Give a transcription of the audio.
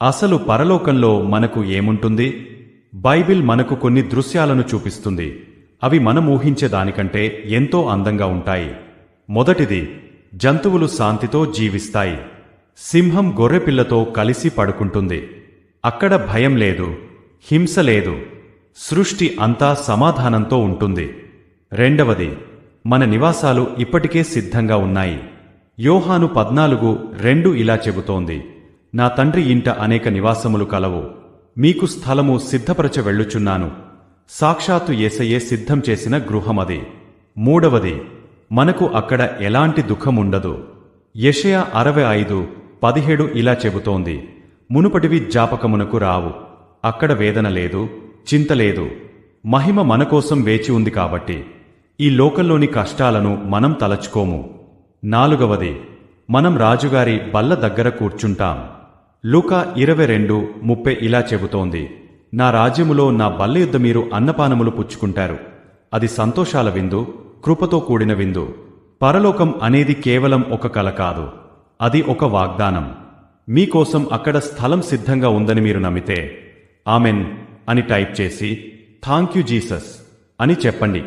అసలు పరలోకంలో మనకు ఏముంటుంది? బైబిల్ మనకు కొన్ని దృశ్యాలను చూపిస్తుంది. అవి మనం ఊహించే దానికంటే ఎంతో అందంగా ఉంటాయి. మొదటిది, జంతువులు శాంతితో జీవిస్తాయి. సింహం గొర్రెపిల్లతో కలిసి పడుకుంటుంది. అక్కడ భయం లేదు, హింస లేదు. సృష్టి అంతా సమాధానంతో ఉంటుంది. రెండవది, మన నివాసాలు ఇప్పటికే సిద్ధంగా ఉన్నాయి. యోహాను 14:2 ఇలా చెబుతోంది, నా తండ్రి ఇంట అనేక నివాసములు కలవు. మీకు స్థలము సిద్ధపరచ వెళ్ళుచున్నాను. సాక్షాత్తు యేసయ్యే సిద్ధం చేసిన గృహమది. మూడవది, మనకు అక్కడ ఎలాంటి దుఃఖముండదు. యెషయా 65:17 ఇలా చెబుతోంది, మునుపటివి జ్ఞాపకమునకు రావు. అక్కడ వేదన లేదు, చింత లేదు. మహిమ మనకోసం వేచి ఉంది కాబట్టి ఈ లోకంలోని కష్టాలను మనం తలచుకోము. నాలుగవది, మనం రాజుగారి బల్ల దగ్గర కూర్చుంటాం. లూకా 22:30 ఇలా చెబుతోంది, నా రాజ్యములో నా బల్ల యుద్ధ మీరు అన్నపానములు పుచ్చుకుంటారు. అది సంతోషాల విందు, కృపతో కూడిన విందు. పరలోకం అనేది కేవలం ఒక కల కాదు, అది ఒక వాగ్దానం. మీకోసం అక్కడ స్థలం సిద్ధంగా ఉందని మీరు నమ్మితే ఆమెన్ అని టైప్ చేసి థాంక్యూ జీసస్ అని చెప్పండి.